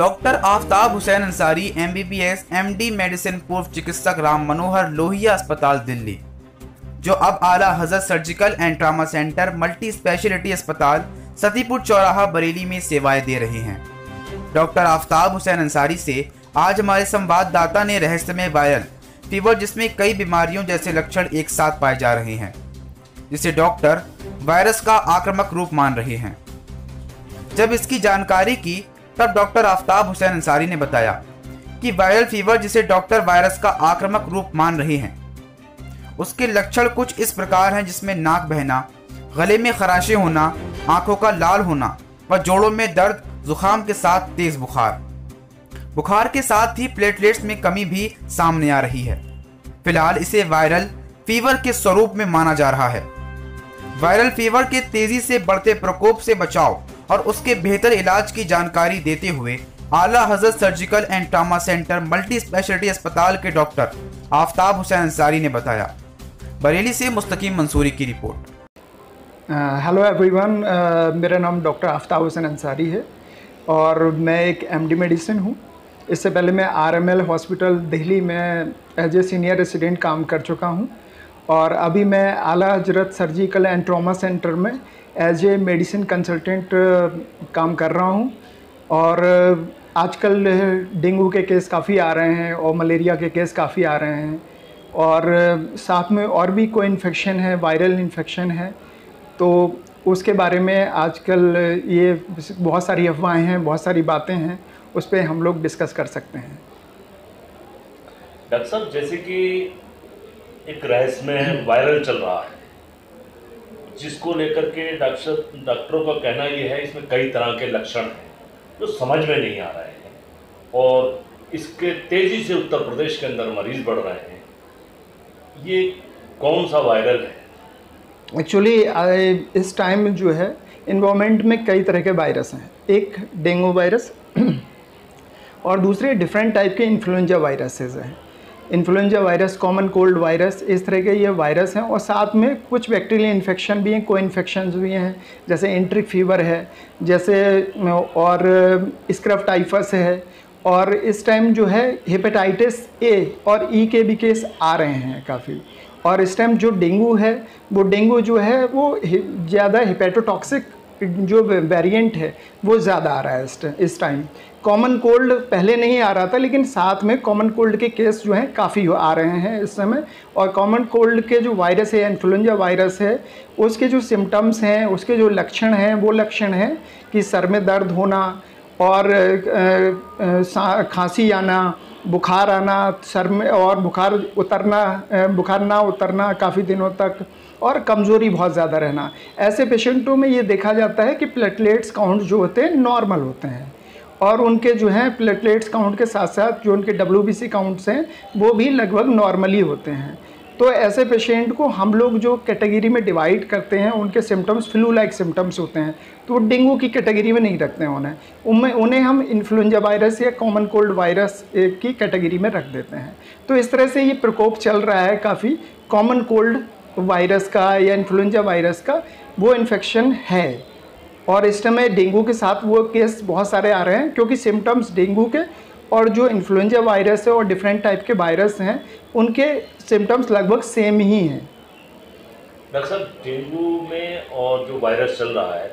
Doctor Aftab Hussain Ansari MBBS MD medicine पूर्व चिकित्सक राम मनोहर लोहिया अस्पताल दिल्ली, जो अब आला हजरत surgical and trauma centre multi speciality अस्पताल सतीपुर चौराहा बरेली में सेवाएं दे रहे हैं। डॉक्टर आफ्ताब हुसैन अंसारी से आज हमारे संवाददाता ने रहस्यमय वायरल फीवर, जिसमें कई बीमारियों जैसे लक्षण एक साथ पाए जा रहे हैं, जिसे डॉक्टर वायरस का आक्रामक रूप मान रहे हैं। जब इसकी जानकारी की तब डॉक्टर आफ्ताब हुसैन अंसारी ने बताया कि वायरल फीवर, जिसे डॉक्टर वायरस का आक्रामक रूप मान रहे हैं, उसके लक्षण कुछ इस प्रकार हैं, जिसमें नाक बहना, गले में खराशे होना, आंखों का लाल होना व जोड़ों में दर्द, जुकाम के साथ तेज बुखार के साथ ही प्लेटलेट्स में कमी भी सामने आ रही है। फिलहाल इसे वायरल फीवर के स्वरूप में माना जा रहा है। वायरल फीवर के तेजी से बढ़ते प्रकोप से बचाव और उसके बेहतर इलाज की जानकारी देते हुए आला हजरत surgical and trauma centre multi speciality अस्पताल के डॉक्टर आफ्ताब हुसैन अंसारी ने बताया। बरेली से मुस्तकीम मंसूरी की रिपोर्ट। हेलो एवरीवन, मेरा नाम डॉक्टर आफ्ताब हुसैन अंसारी है और मैं एक MD मेडिसिन हूँ। इससे पहले मैं RML हॉस्पिटल दिल्ली में एज ए सीनियर रेसिडेंट काम कर चुका हूँ और अभी मैं आला हजरत सर्जिकल एंड ट्रॉमा सेंटर में एज ए मेडिसिन कंसल्टेंट काम कर रहा हूँ। और आजकल डेंगू के केस काफ़ी आ रहे हैं और मलेरिया के केस काफ़ी आ रहे हैं और साथ में और भी कोई इन्फेक्शन है, वायरल इन्फेक्शन है, तो उसके बारे में आजकल ये बहुत सारी अफवाहें हैं, बहुत सारी बातें हैं, उस पर हम लोग डिस्कस कर सकते हैं। डॉक्टर साहब, जैसे कि एक रहस्यमय वायरल चल रहा है, जिसको लेकर के डॉक्टरों का कहना ये है इसमें कई तरह के लक्षण हैं जो समझ में नहीं आ रहे हैं और इसके तेज़ी से उत्तर प्रदेश के अंदर मरीज़ बढ़ रहे हैं। ये कौन सा वायरल है? एक्चुअली इस टाइम जो है इन्वायरमेंट में कई तरह के वायरस हैं। एक डेंगू वायरस और दूसरे डिफरेंट टाइप के इन्फ्लुएंजा वायरसेस हैं। Influenza virus, common cold virus, इस तरह के ये वायरस हैं और साथ में कुछ बैक्टीरियल इन्फेक्शन भी हैं, को इन्फेक्शंस भी हैं, जैसे एंट्रिक फीवर है, जैसे और स्क्रब टाइफस है और इस टाइम जो है हेपेटाइटिस A और E के भी केस आ रहे हैं काफ़ी। और इस टाइम जो डेंगू है वो जो है वो ज़्यादा हेपेटोटॉक्सिक जो वेरिएंट है वो ज़्यादा आ रहा है इस टाइम। कॉमन कोल्ड पहले नहीं आ रहा था, लेकिन साथ में कॉमन कोल्ड के केस जो हैं काफ़ी आ रहे हैं इस समय। और कॉमन कोल्ड के जो वायरस है, इन्फ्लुएंजा वायरस है, उसके जो सिम्टम्स हैं, उसके जो लक्षण हैं, वो लक्षण हैं कि सर में दर्द होना और खांसी आना, बुखार आना, सर में और बुखार ना उतरना काफ़ी दिनों तक और कमज़ोरी बहुत ज़्यादा रहना। ऐसे पेशेंटों में ये देखा जाता है कि प्लेटलेट्स काउंट जो होते हैं नॉर्मल होते हैं और उनके जो हैं प्लेटलेट्स काउंट के साथ साथ जो उनके WBC काउंट्स हैं वो भी लगभग नॉर्मली होते हैं। तो ऐसे पेशेंट को हम लोग जो कैटेगरी में डिवाइड करते हैं, उनके सिम्टम्स फ्लू लाइक सिम्टम्स होते हैं, तो वो डेंगू की कैटेगरी में नहीं रखते हैं उन्हें हम इन्फ्लुएंजा वायरस या कॉमन कोल्ड वायरस की कैटेगरी में रख देते हैं। तो इस तरह से ये प्रकोप चल रहा है काफ़ी। कॉमन कोल्ड वायरस का या इन्फ्लुएंजा वायरस का वो इन्फेक्शन है और इस समय डेंगू के साथ वो केस बहुत सारे आ रहे हैं, क्योंकि सिम्टम्स डेंगू के और जो इन्फ्लुएंजा वायरस है और डिफरेंट टाइप के वायरस हैं उनके सिम्टम्स लगभग सेम ही हैं। डॉक्टर साहब, डेंगू में और जो वायरस चल रहा है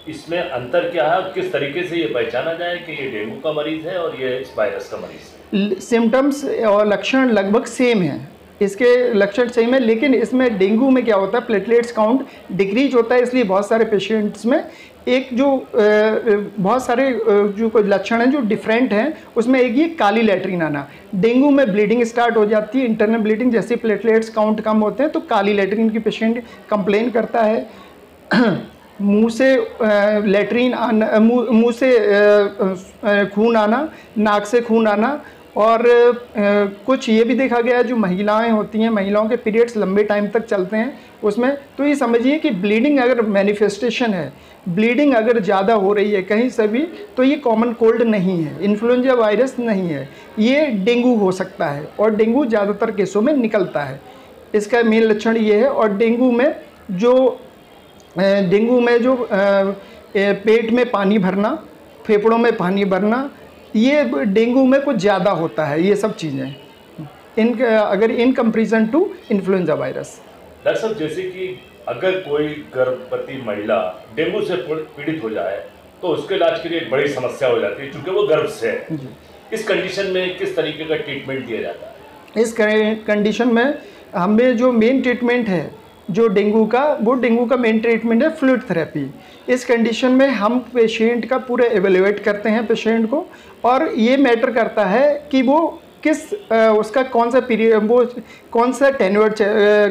इसमें अंतर क्या है? किस तरीके से ये पहचाना जाए कि ये डेंगू का मरीज़ है और ये इस वायरस का मरीज़ है? सिम्टम्स और लक्षण लगभग सेम हैं, इसके लक्षण सेम है, लेकिन इसमें डेंगू में क्या होता है, प्लेटलेट्स काउंट डिक्रीज होता है, इसलिए बहुत सारे पेशेंट्स में एक जो बहुत सारे जो लक्षण हैं जो डिफरेंट हैं, उसमें एक ये काली लैट्रिन आना। डेंगू में ब्लीडिंग स्टार्ट हो जाती है, इंटरनल ब्लीडिंग, जैसे प्लेटलेट्स काउंट कम होते हैं तो काली लैट्रिन की पेशेंट कंप्लेन करता है। मुंह से लैट्रिन आना, मुंह से खून आना, नाक से खून आना और कुछ ये भी देखा गया है जो महिलाएं होती हैं, महिलाओं के पीरियड्स लंबे टाइम तक चलते हैं उसमें, तो ये समझिए कि ब्लीडिंग अगर मैनिफेस्टेशन है, ब्लीडिंग अगर ज़्यादा हो रही है कहीं से भी, तो ये कॉमन कोल्ड नहीं है, इन्फ्लुएंजा वायरस नहीं है, ये डेंगू हो सकता है और डेंगू ज़्यादातर केसों में निकलता है। इसका मेन लक्षण ये है। और डेंगू में जो पेट में पानी भरना, फेफड़ों में पानी भरना, ये डेंगू में कुछ ज़्यादा होता है ये सब चीज़ें अगर in comparison to influenza virus. Doctor साहब, जैसे कि अगर कोई गर्भवती महिला डेंगू से पीड़ित हो जाए तो उसके इलाज के लिए एक बड़ी समस्या हो जाती है, क्योंकि वो गर्भ से है। इस कंडीशन में किस तरीके का ट्रीटमेंट दिया जाता है? इस कंडीशन में हमें जो मेन ट्रीटमेंट है जो डेंगू का मेन ट्रीटमेंट है फ्लूइड थेरेपी। इस कंडीशन में हम पेशेंट का पूरा एवेल्युएट करते हैं पेशेंट को, और ये मैटर करता है कि वो किस उसका कौन सा पीरियड, वो कौन सा टेन्योर,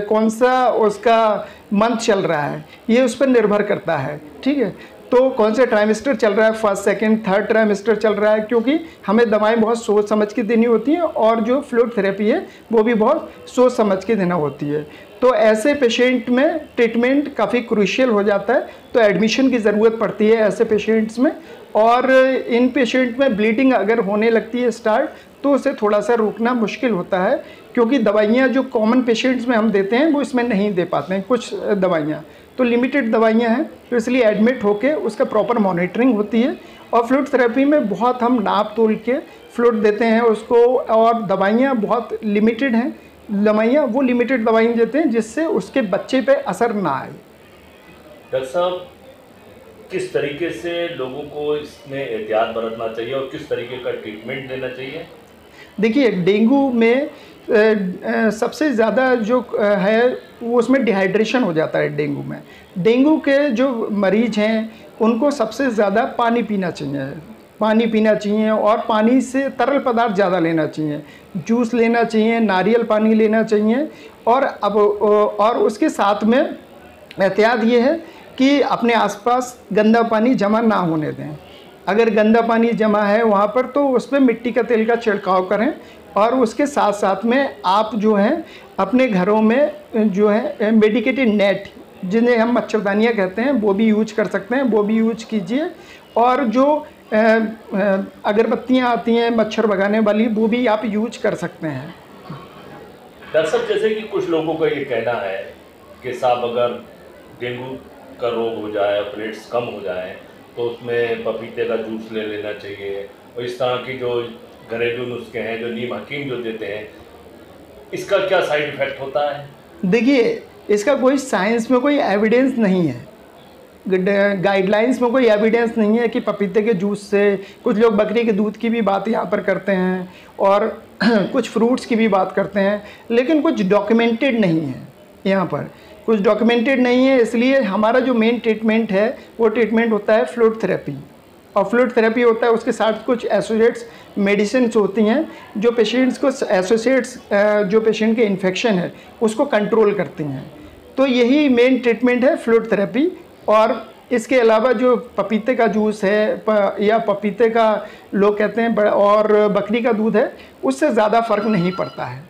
कौन सा उसका मंथ चल रहा है, ये उस पर निर्भर करता है। ठीक है, तो कौन से ट्राइमेस्टर चल रहा है, फर्स्ट सेकंड थर्ड ट्राइमेस्टर चल रहा है, क्योंकि हमें दवाएं बहुत सोच समझ के देनी होती हैं, और जो फ्लूइड थेरेपी है वो भी बहुत सोच समझ के देना होती है। तो ऐसे पेशेंट में ट्रीटमेंट काफ़ी क्रूशियल हो जाता है, तो एडमिशन की ज़रूरत पड़ती है ऐसे पेशेंट्स में। और इन पेशेंट में ब्लीडिंग अगर होने लगती है स्टार्ट, तो उसे थोड़ा सा रोकना मुश्किल होता है, क्योंकि दवाइयाँ जो कॉमन पेशेंट्स में हम देते हैं वो इसमें नहीं दे पाते हैं, कुछ दवाइयाँ तो लिमिटेड दवाइयाँ हैं, तो इसलिए एडमिट होके उसका प्रॉपर मॉनिटरिंग होती है। और फ्लूइड थेरेपी में बहुत हम नाप तोल के फ्लूइड देते हैं उसको, और दवाइयाँ बहुत लिमिटेड हैं, दवाइयाँ वो लिमिटेड दवाइयाँ देते हैं जिससे उसके बच्चे पे असर ना आए। डॉक्टर साहब, किस तरीके से लोगों को इसमें एहतियात बरतना चाहिए और किस तरीके का ट्रीटमेंट देना चाहिए? देखिए, डेंगू में सबसे ज़्यादा जो है वो उसमें डिहाइड्रेशन हो जाता है। डेंगू के जो मरीज हैं उनको सबसे ज़्यादा पानी पीना चाहिए, और पानी से तरल पदार्थ ज़्यादा लेना चाहिए, जूस लेना चाहिए, नारियल पानी लेना चाहिए। और उसके साथ में एहतियात ये है कि अपने आसपास गंदा पानी जमा ना होने दें। अगर गंदा पानी जमा है वहाँ पर तो उस पर मिट्टी का तेल का छिड़काव करें, और उसके साथ साथ में आप जो है अपने घरों में जो है मेडिकेटेड नेट, जिन्हें हम मच्छरदानियाँ कहते हैं, वो भी यूज कर सकते हैं, वो भी यूज कीजिए। और जो अगरबत्तियाँ आती हैं मच्छर भगाने वाली, वो भी आप यूज कर सकते हैं। डॉक्टर साहब, जैसे कि कुछ लोगों का ये कहना है कि साहब अगर डेंगू का रोग हो जाए, प्लेट्स कम हो जाए, तो उसमें पपीते का जूस ले लेना चाहिए, और इस तरह की जो घरेलू नुस्खे हैं जो नीम हकीम जो देते हैं, इसका क्या साइड इफ़ेक्ट होता है? देखिए, इसका कोई साइंस में कोई एविडेंस नहीं है, गाइडलाइंस में कोई एविडेंस नहीं है कि पपीते के जूस से, कुछ लोग बकरी के दूध की भी बात यहाँ पर करते हैं, और कुछ फ्रूट्स की भी बात करते हैं, लेकिन कुछ डॉक्यूमेंटेड नहीं है, यहाँ पर कुछ डॉक्यूमेंटेड नहीं है। इसलिए हमारा जो मेन ट्रीटमेंट है वो ट्रीटमेंट होता है फ्लूइड थेरेपी, और फ्लूइड थेरेपी होता है उसके साथ कुछ एसोसिएट्स मेडिसिन होती हैं जो पेशेंट्स को जो पेशेंट के इन्फेक्शन है उसको कंट्रोल करती हैं। तो यही मेन ट्रीटमेंट है फ्लूइड थेरेपी। और इसके अलावा जो पपीते का जूस है या पपीते का लोग कहते हैं और बकरी का दूध है, उससे ज़्यादा फ़र्क नहीं पड़ता है।